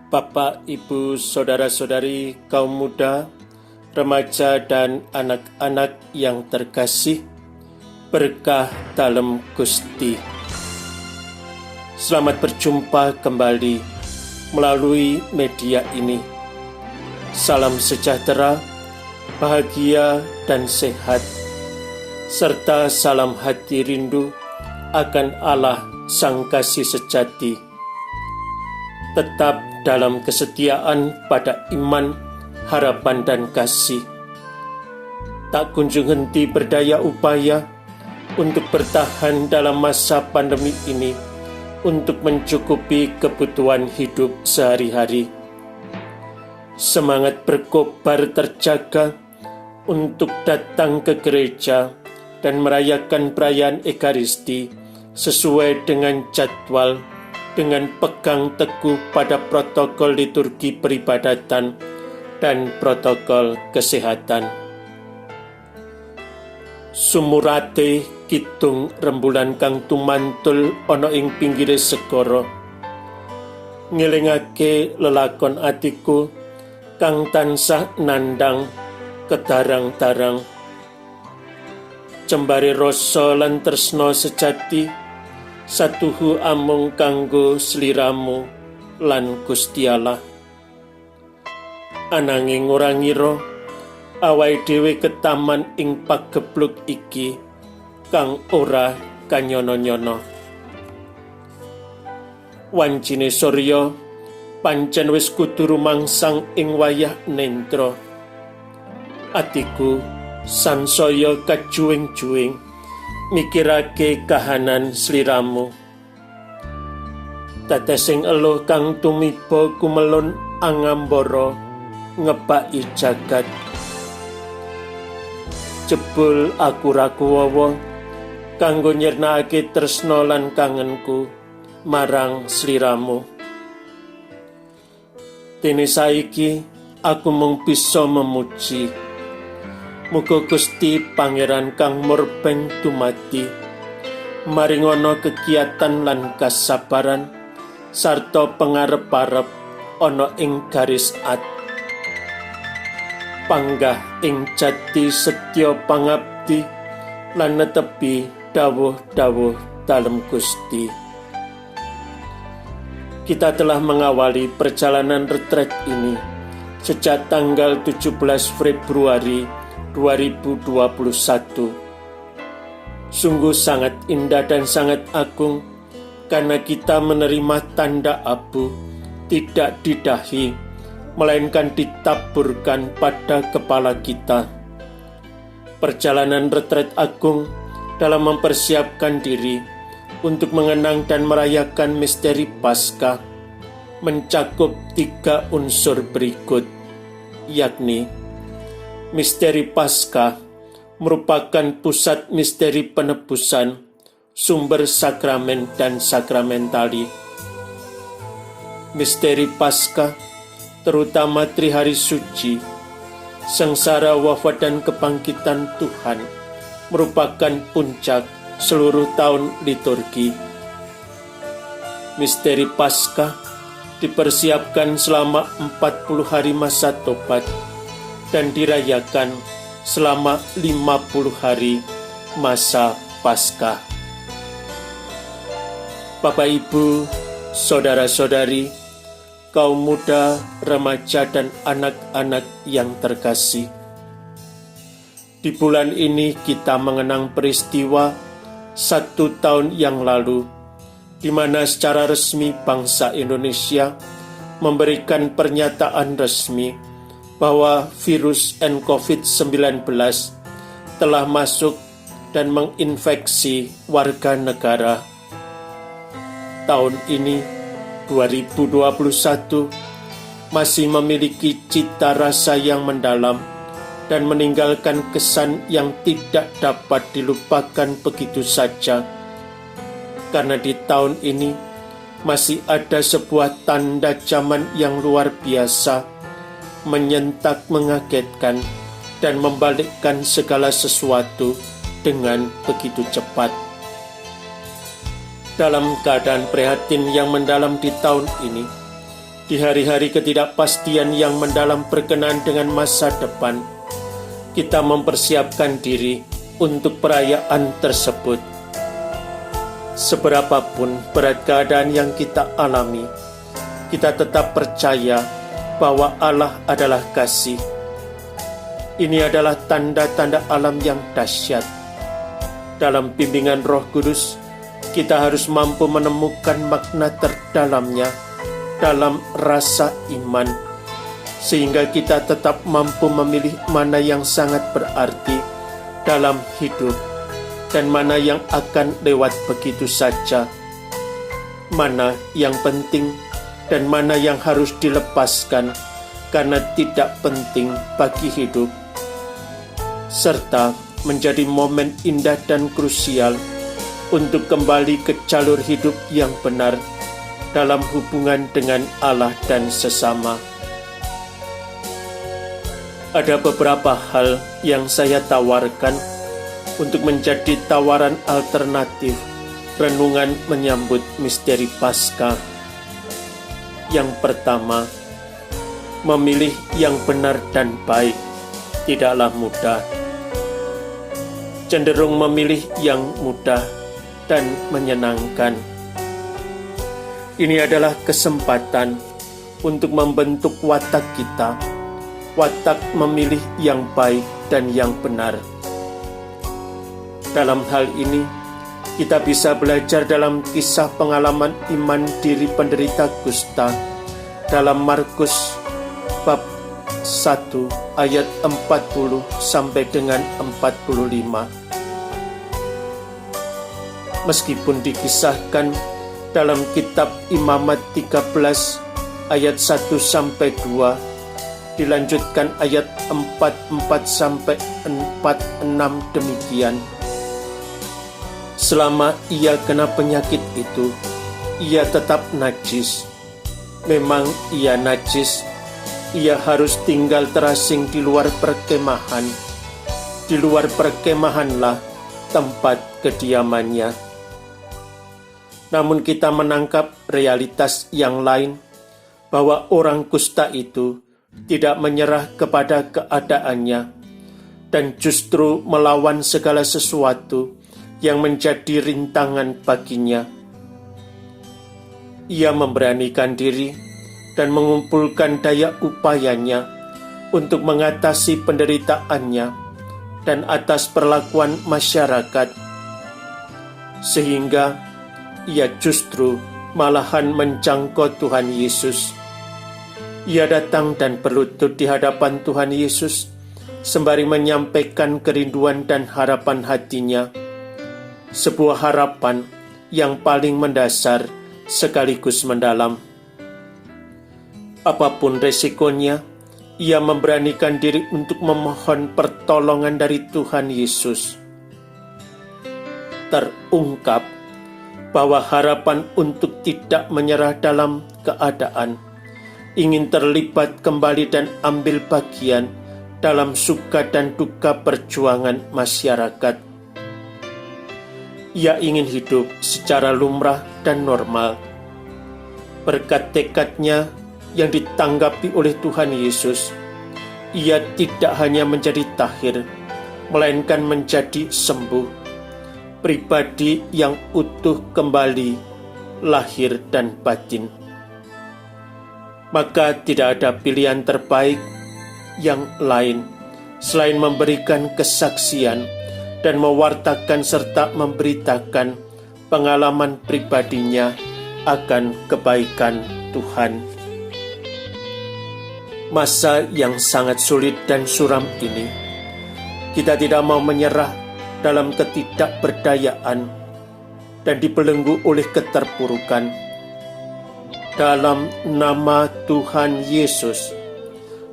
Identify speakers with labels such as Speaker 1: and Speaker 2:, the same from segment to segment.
Speaker 1: Bapak, Ibu, Saudara-saudari, kaum muda, remaja, dan anak-anak yang terkasih, berkah dalam Gusti. Selamat berjumpa kembali melalui media ini. Salam sejahtera, bahagia, dan sehat, serta salam hati rindu akan Allah Sang Kasih Sejati. Tetap dalam kesetiaan pada iman, harapan, dan kasih. Tak kunjung henti berdaya upaya untuk bertahan dalam masa pandemi ini untuk mencukupi kebutuhan hidup sehari-hari. Semangat berkobar terjaga untuk datang ke gereja dan merayakan perayaan Ekaristi sesuai dengan jadwal, dengan pegang teguh pada protokol liturgi peribadatan dan protokol kesehatan. Sumurate kidung rembulan kang tumantul ana ing pinggire segara, ngelingake lelakon atiku kang tansah nandhang kedarang-darang. Cembare rasa lan tresna sejati satuhu amung kanggo sliramu lan Gusti Allah. Ananging ora ngira awake dhewe ketaman ing pagebluk iki kang ora kanyono-nyono. Wancine Surya pancen wis kudu rumangsang ing wayah nendra. Atiku sansaya kajuwing-juwing mikirake kahanan sliramu. Tetesing eluh kang tumiba kumelun angambara ngebaki jagat. Jebul aku ra kuwawa kanggo nyirnakake tresna lan kangenku marang sliramu. Dene saiki aku mung bisa memuji. Muga Gusti Pangeran kang murbeng dumati maringono kegiatan lan kasabaran sarta pangarep-arep ana ing garis at. Panggah ing jati setya pangabdi lan netepi dawuh-dawuh dalem Gusti. Kita telah mengawali perjalanan retret ini sejak tanggal 17 Februari 2021. Sungguh sangat indah dan sangat agung karena kita menerima tanda abu tidak di dahi, melainkan ditaburkan pada kepala kita. Perjalanan retret agung dalam mempersiapkan diri untuk mengenang dan merayakan misteri Paskah mencakup 3 unsur berikut, yakni misteri Paskah merupakan pusat misteri penebusan, sumber sakramen dan sakramentali. Misteri Paskah, terutama Trihari Suci, sengsara, wafat, dan kebangkitan Tuhan, merupakan puncak seluruh tahun liturgi. Misteri Paskah dipersiapkan selama 40 hari masa tobat dan dirayakan selama 50 hari masa Paskah. Bapak, Ibu, Saudara-saudari, kaum muda, remaja, dan anak-anak yang terkasih, di bulan ini kita mengenang peristiwa 1 tahun yang lalu, di mana secara resmi bangsa Indonesia memberikan pernyataan resmi bahwa virus COVID-19 telah masuk dan menginfeksi warga negara. Tahun ini, 2021, masih memiliki cita rasa yang mendalam dan meninggalkan kesan yang tidak dapat dilupakan begitu saja. Karena di tahun ini masih ada sebuah tanda zaman yang luar biasa, menyentak, mengagetkan, dan membalikkan segala sesuatu dengan begitu cepat. Dalam keadaan prihatin yang mendalam di tahun ini, Di hari-hari ketidakpastian yang mendalam berkenaan dengan masa depan, kita mempersiapkan diri untuk perayaan tersebut. Seberapapun berat keadaan yang kita alami, kita tetap percaya bahwa Allah adalah kasih. Ini adalah tanda-tanda alam yang dahsyat. Dalam bimbingan Roh Kudus, kita harus mampu menemukan makna terdalamnya dalam rasa iman, sehingga kita tetap mampu memilih mana yang sangat berarti dalam hidup dan mana yang akan lewat begitu saja, mana yang penting dan mana yang harus dilepaskan karena tidak penting bagi hidup, serta menjadi momen indah dan krusial untuk kembali ke jalur hidup yang benar dalam hubungan dengan Allah dan sesama. Ada beberapa hal yang saya tawarkan untuk menjadi tawaran alternatif renungan menyambut misteri Paskah. Yang pertama, memilih yang benar dan baik tidaklah mudah. Cenderung memilih yang mudah dan menyenangkan. Ini adalah kesempatan untuk membentuk watak kita, watak memilih yang baik dan yang benar. Dalam hal ini, kita bisa belajar dalam kisah pengalaman iman diri penderita kusta dalam Markus bab 1 ayat 40 sampai dengan 45. Meskipun dikisahkan dalam kitab Imamat 13 ayat 1 sampai 2, dilanjutkan ayat 44 sampai 46 demikian. Selama ia kena penyakit itu, ia tetap najis. Memang ia najis, ia harus tinggal terasing di luar perkemahan. Di luar perkemahanlah tempat kediamannya. Namun kita menangkap realitas yang lain, bahwa orang kusta itu tidak menyerah kepada keadaannya, dan justru melawan segala sesuatu yang menjadi rintangan baginya. Ia memberanikan diri dan mengumpulkan daya upayanya untuk mengatasi penderitaannya dan atas perlakuan masyarakat, sehingga ia justru malahan menjangkau Tuhan Yesus. Ia datang dan berlutut di hadapan Tuhan Yesus, sembari menyampaikan kerinduan dan harapan hatinya, sebuah harapan yang paling mendasar sekaligus mendalam. Apapun resikonya, ia memberanikan diri untuk memohon pertolongan dari Tuhan Yesus. Terungkap bahwa harapan untuk tidak menyerah dalam keadaan, ingin terlibat kembali dan ambil bagian dalam suka dan duka perjuangan masyarakat. Ia ingin hidup secara lumrah dan normal. Berkat tekadnya yang ditanggapi oleh Tuhan Yesus, ia tidak hanya menjadi tahir, melainkan menjadi sembuh, pribadi yang utuh kembali, lahir dan batin. Maka tidak ada pilihan terbaik yang lain selain memberikan kesaksian dan mewartakan serta memberitakan pengalaman pribadinya akan kebaikan Tuhan. Masa yang sangat sulit dan suram ini, kita tidak mau menyerah dalam ketidakberdayaan dan dibelenggu oleh keterpurukan. Dalam nama Tuhan Yesus,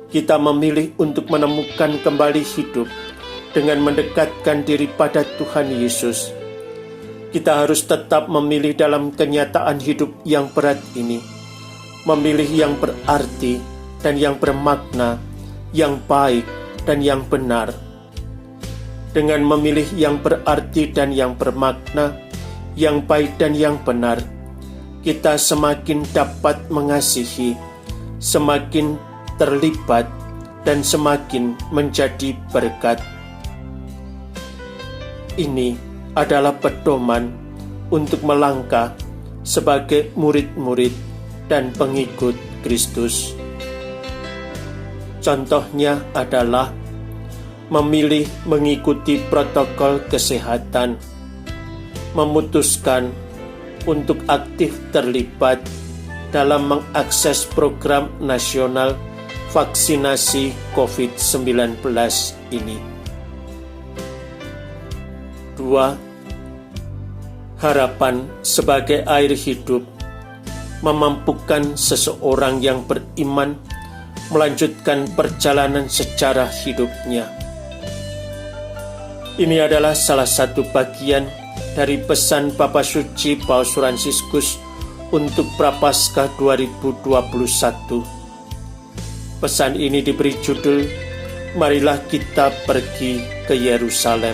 Speaker 1: kita memilih untuk menemukan kembali hidup dengan mendekatkan diri pada Tuhan Yesus. Kita harus tetap memilih dalam kenyataan hidup yang berat ini, memilih yang berarti dan yang bermakna, yang baik dan yang benar. Dengan memilih yang berarti dan yang bermakna, yang baik dan yang benar, kita semakin dapat mengasihi semakin terlibat dan semakin menjadi berkat. Ini adalah pedoman untuk melangkah sebagai murid-murid dan pengikut Kristus. Contohnya adalah memilih mengikuti protokol kesehatan, memutuskan untuk aktif terlibat dalam mengakses program nasional vaksinasi COVID-19 ini. 2. Harapan sebagai air hidup memampukan seseorang yang beriman melanjutkan perjalanan sejarah hidupnya. Ini adalah salah satu bagian dari pesan Papa Suci Paus Fransiskus untuk Prapaskah 2021. Pesan ini diberi judul, "Marilah kita pergi ke Yerusalem."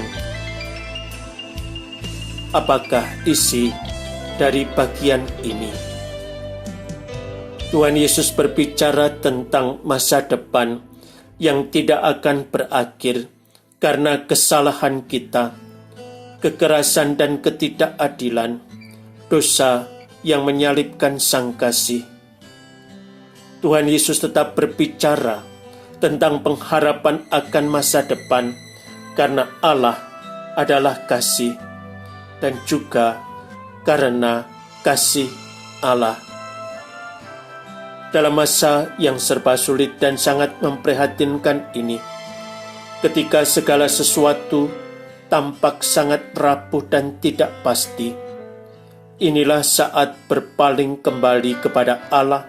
Speaker 1: Apakah isi dari bagian ini? Tuhan Yesus berbicara tentang masa depan yang tidak akan berakhir karena kesalahan kita, kekerasan dan ketidakadilan, dosa yang menyalibkan Sang Kasih. Tuhan Yesus tetap berbicara tentang pengharapan akan masa depan karena Allah adalah kasih dan juga karena kasih Allah. Dalam masa yang serba sulit dan sangat memprihatinkan ini, ketika segala sesuatu tampak sangat rapuh dan tidak pasti, inilah saat berpaling kembali kepada Allah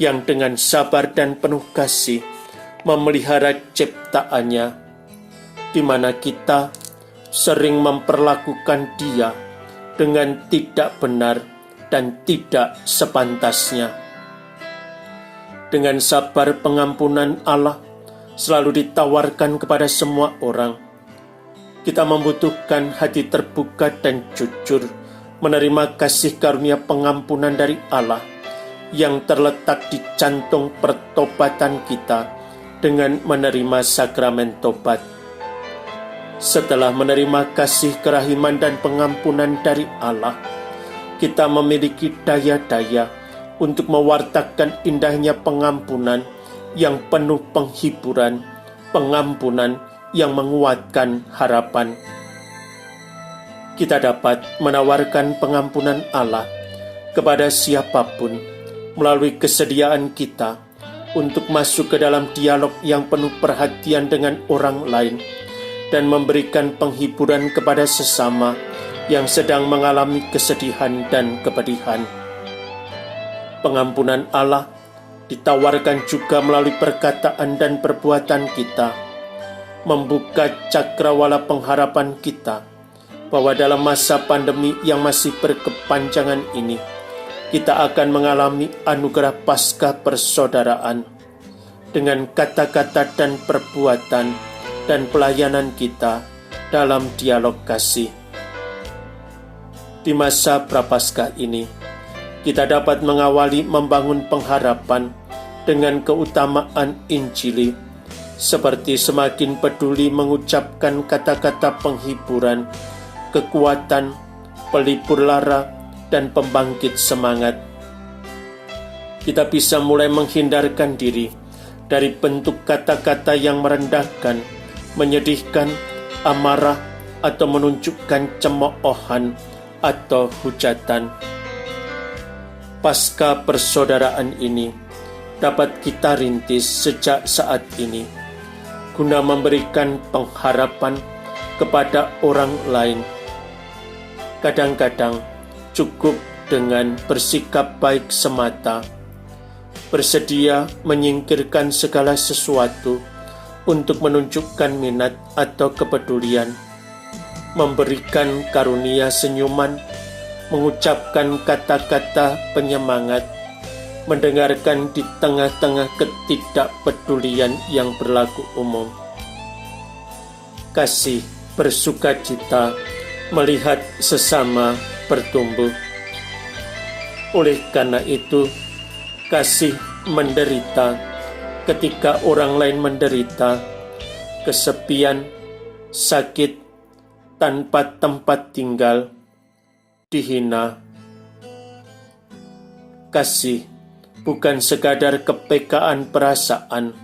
Speaker 1: yang dengan sabar dan penuh kasih memelihara ciptaannya, di mana kita sering memperlakukan Dia dengan tidak benar dan tidak sepantasnya. Dengan sabar pengampunan Allah selalu ditawarkan kepada semua orang. Kita membutuhkan hati terbuka dan jujur menerima kasih karunia pengampunan dari Allah yang terletak di jantung pertobatan kita dengan menerima sakramen tobat. Setelah menerima kasih kerahiman dan pengampunan dari Allah, kita memiliki daya-daya untuk mewartakan indahnya pengampunan yang penuh penghiburan, pengampunan yang menguatkan harapan. Kita dapat menawarkan pengampunan Allah kepada siapapun melalui kesediaan kita untuk masuk ke dalam dialog yang penuh perhatian dengan orang lain dan memberikan penghiburan kepada sesama yang sedang mengalami kesedihan dan kepedihan. Pengampunan Allah ditawarkan juga melalui perkataan dan perbuatan kita, membuka cakrawala pengharapan kita bahwa dalam masa pandemi yang masih berkepanjangan ini, kita akan mengalami anugerah Paskah persaudaraan dengan kata-kata dan perbuatan dan pelayanan kita dalam dialog kasih. Di masa Prapaskah ini, kita dapat mengawali membangun pengharapan dengan keutamaan Injili, seperti semakin peduli mengucapkan kata-kata penghiburan, kekuatan, pelipur lara, dan pembangkit semangat. Kita bisa mulai menghindarkan diri dari bentuk kata-kata yang merendahkan, menyedihkan, amarah, atau menunjukkan cemoohan atau hujatan. Pasca persaudaraan ini dapat kita rintis sejak saat ini, guna memberikan pengharapan kepada orang lain. Kadang-kadang cukup dengan bersikap baik semata, bersedia menyingkirkan segala sesuatu untuk menunjukkan minat atau kepedulian, memberikan karunia senyuman, mengucapkan kata-kata penyemangat, mendengarkan di tengah-tengah ketidakpedulian yang berlaku umum. Kasih bersukacita melihat sesama bertumbuh. Oleh karena itu, kasih menderita ketika orang lain menderita, kesepian, sakit, tanpa tempat tinggal, dihina. Kasih bukan sekadar kepekaan perasaan,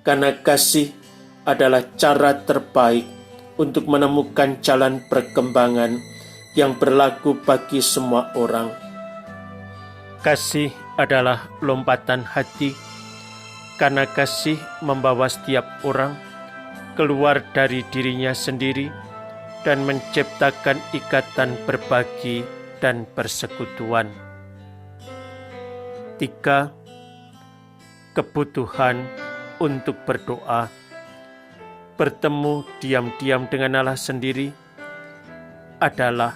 Speaker 1: karena kasih adalah cara terbaik untuk menemukan jalan perkembangan yang berlaku bagi semua orang. Kasih adalah lompatan hati, karena kasih membawa setiap orang keluar dari dirinya sendiri dan menciptakan ikatan berbagi dan persekutuan. 3. Kebutuhan untuk berdoa. Bertemu diam-diam dengan Allah sendiri adalah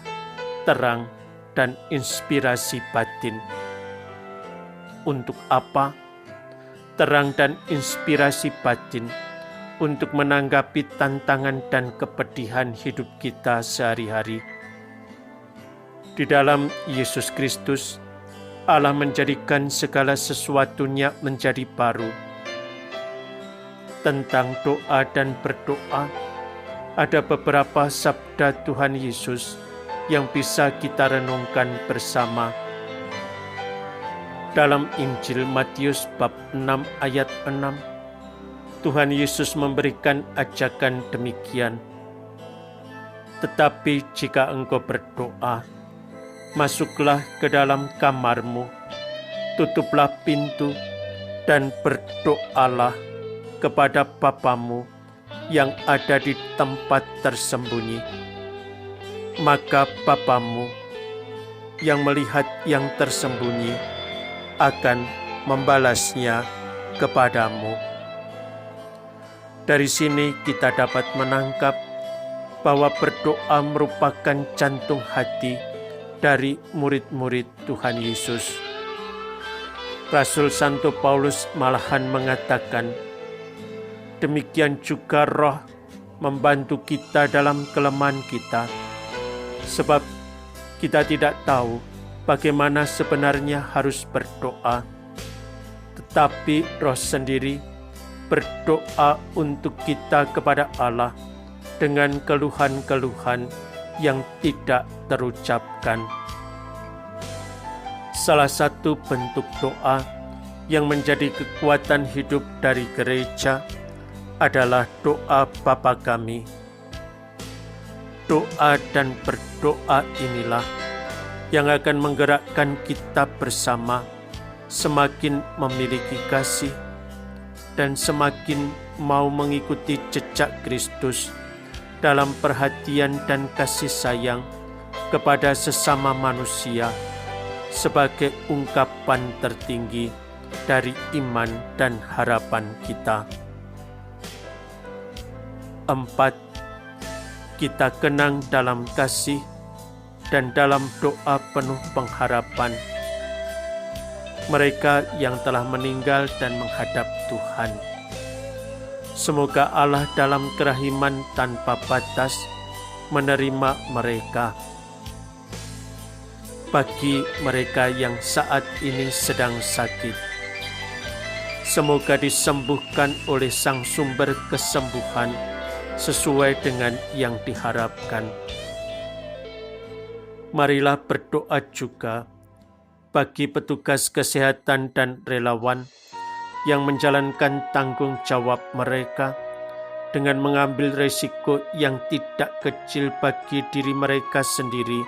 Speaker 1: terang dan inspirasi batin. Untuk apa? Terang dan inspirasi batin untuk menanggapi tantangan dan kepedihan hidup kita sehari-hari. Di dalam Yesus Kristus, Allah menjadikan segala sesuatunya menjadi baru. Tentang doa dan berdoa, ada beberapa sabda Tuhan Yesus yang bisa kita renungkan bersama. Dalam Injil Matius bab 6 ayat 6, Tuhan Yesus memberikan ajakan demikian. Tetapi jika engkau berdoa, masuklah ke dalam kamarmu, tutuplah pintu, dan berdoalah kepada Bapamu yang ada di tempat tersembunyi. Maka Bapamu yang melihat yang tersembunyi akan membalasnya kepadamu. Dari sini kita dapat menangkap bahwa berdoa merupakan jantung hati dari murid-murid Tuhan Yesus. Rasul Santo Paulus malahan mengatakan, demikian juga Roh membantu kita dalam kelemahan kita, sebab kita tidak tahu bagaimana sebenarnya harus berdoa, tetapi Roh sendiri berdoa untuk kita kepada Allah dengan keluhan-keluhan yang tidak terucapkan. Salah satu bentuk doa yang menjadi kekuatan hidup dari gereja adalah doa Bapa Kami. Doa dan berdoa inilah yang akan menggerakkan kita bersama semakin memiliki kasih dan semakin mau mengikuti jejak Kristus dalam perhatian dan kasih sayang kepada sesama manusia sebagai ungkapan tertinggi dari iman dan harapan kita. 4. Kita kenang dalam kasih dan dalam doa penuh pengharapan mereka yang telah meninggal dan menghadap Tuhan. Semoga Allah dalam kerahiman tanpa batas menerima mereka. Bagi mereka yang saat ini sedang sakit, semoga disembuhkan oleh Sang Sumber kesembuhan sesuai dengan yang diharapkan. Marilah berdoa juga bagi petugas kesehatan dan relawan yang menjalankan tanggung jawab mereka dengan mengambil resiko yang tidak kecil bagi diri mereka sendiri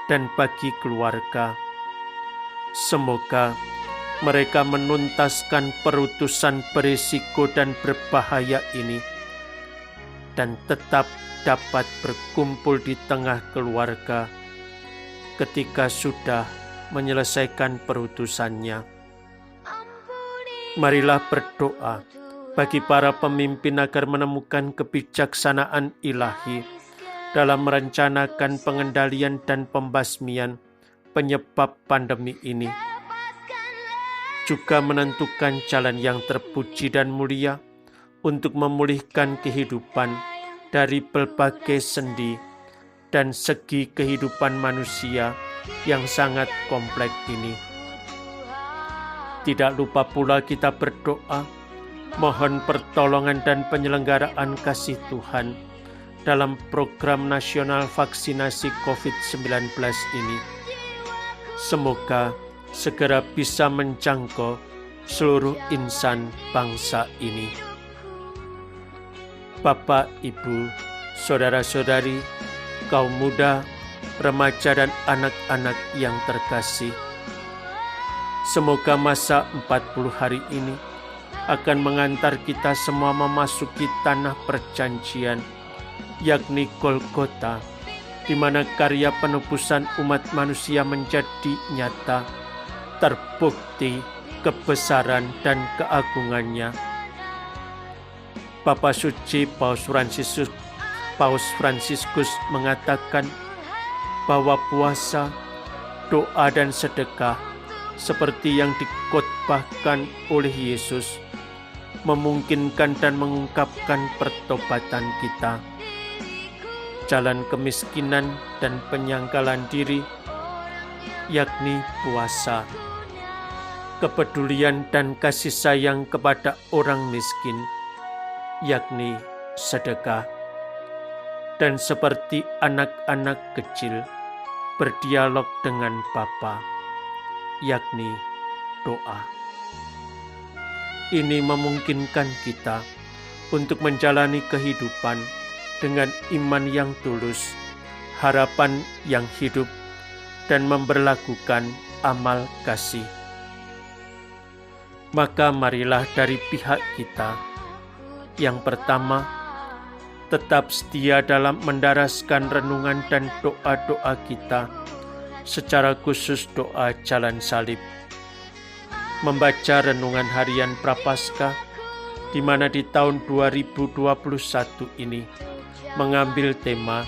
Speaker 1: dan bagi keluarga. Semoga mereka menuntaskan perutusan berisiko dan berbahaya ini dan tetap dapat berkumpul di tengah keluarga ketika sudah menyelesaikan perutusannya. Marilah berdoa bagi para pemimpin agar menemukan kebijaksanaan ilahi dalam merencanakan pengendalian dan pembasmian penyebab pandemi ini. Juga menentukan jalan yang terpuji dan mulia untuk memulihkan kehidupan dari berbagai sendi dan segi kehidupan manusia yang sangat kompleks ini. Tidak lupa pula kita berdoa, mohon pertolongan dan penyelenggaraan kasih Tuhan dalam program nasional vaksinasi COVID-19 ini. Semoga segera bisa menjangkau seluruh insan bangsa ini. Bapak, Ibu, saudara-saudari, kaum muda, remaja dan anak-anak yang terkasih, semoga masa 40 hari ini akan mengantar kita semua memasuki tanah perjanjian, yakni Golgota, di mana karya penebusan umat manusia menjadi nyata, terbukti kebesaran dan keagungannya. Bapa Suci Paus Fransiskus mengatakan bahwa puasa, doa dan sedekah seperti yang dikhotbahkan oleh Yesus memungkinkan dan mengungkapkan pertobatan kita. Jalan kemiskinan dan penyangkalan diri, yakni puasa. Kepedulian dan kasih sayang kepada orang miskin, yakni sedekah. Dan seperti anak-anak kecil, berdialog dengan Bapa, yakni doa. Ini memungkinkan kita untuk menjalani kehidupan dengan iman yang tulus, harapan yang hidup, dan memberlakukan amal kasih. Maka marilah dari pihak kita, yang pertama, tetap setia dalam mendaraskan renungan dan doa-doa kita, secara khusus doa Jalan Salib. Membaca renungan harian Prapaskah, di mana di tahun 2021 ini mengambil tema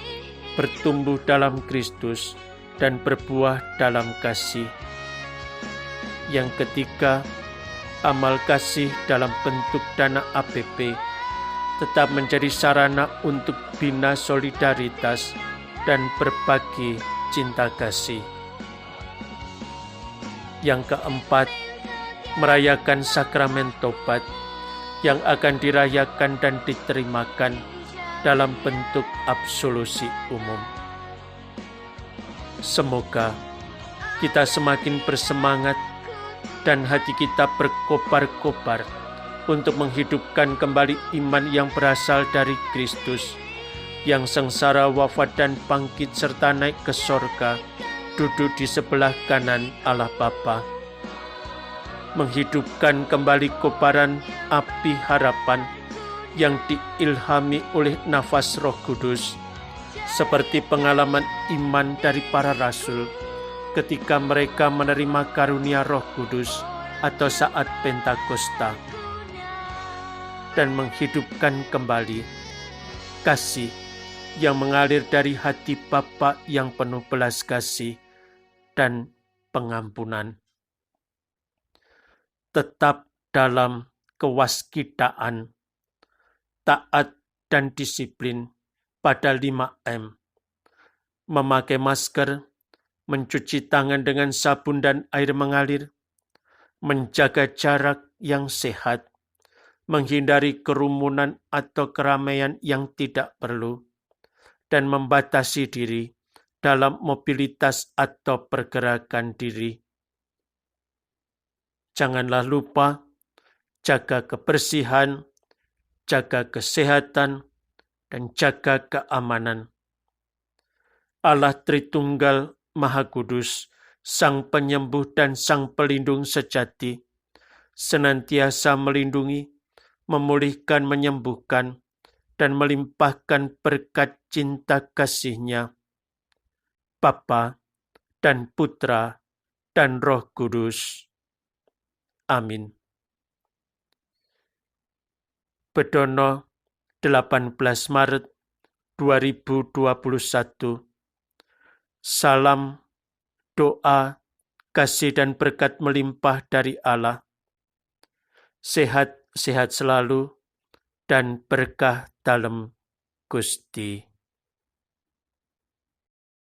Speaker 1: bertumbuh dalam Kristus dan berbuah dalam kasih. Yang ketiga, amal kasih dalam bentuk dana APP tetap menjadi sarana untuk bina solidaritas dan berbagi cinta kasih. Yang keempat, merayakan sakramen tobat yang akan dirayakan dan diterimakan dalam bentuk absolusi umum. Semoga kita semakin bersemangat dan hati kita berkobar-kobar untuk menghidupkan kembali iman yang berasal dari Kristus, yang sengsara, wafat dan bangkit serta naik ke sorga, duduk di sebelah kanan Allah Bapa. Menghidupkan kembali kobaran api harapan yang diilhami oleh nafas Roh Kudus, seperti pengalaman iman dari para rasul ketika mereka menerima karunia Roh Kudus atau saat Pentakosta, dan menghidupkan kembali kasih yang mengalir dari hati Bapa yang penuh belas kasih dan pengampunan. Tetap dalam kewaskitaan, taat dan disiplin pada 5M. Memakai masker, mencuci tangan dengan sabun dan air mengalir, menjaga jarak yang sehat, menghindari kerumunan atau keramaian yang tidak perlu, dan membatasi diri dalam mobilitas atau pergerakan diri. Janganlah lupa jaga kebersihan, jaga kesehatan, dan jaga keamanan. Allah Tritunggal Maha Kudus, Sang Penyembuh dan Sang Pelindung sejati, senantiasa melindungi, memulihkan, menyembuhkan, dan melimpahkan berkat cinta kasih-Nya, Bapa dan Putra dan Roh Kudus. Amin. Bedono 18 Maret 2021. Salam, doa, kasih dan berkat melimpah dari Allah. Sehat-sehat selalu dan berkah dalam Gusti.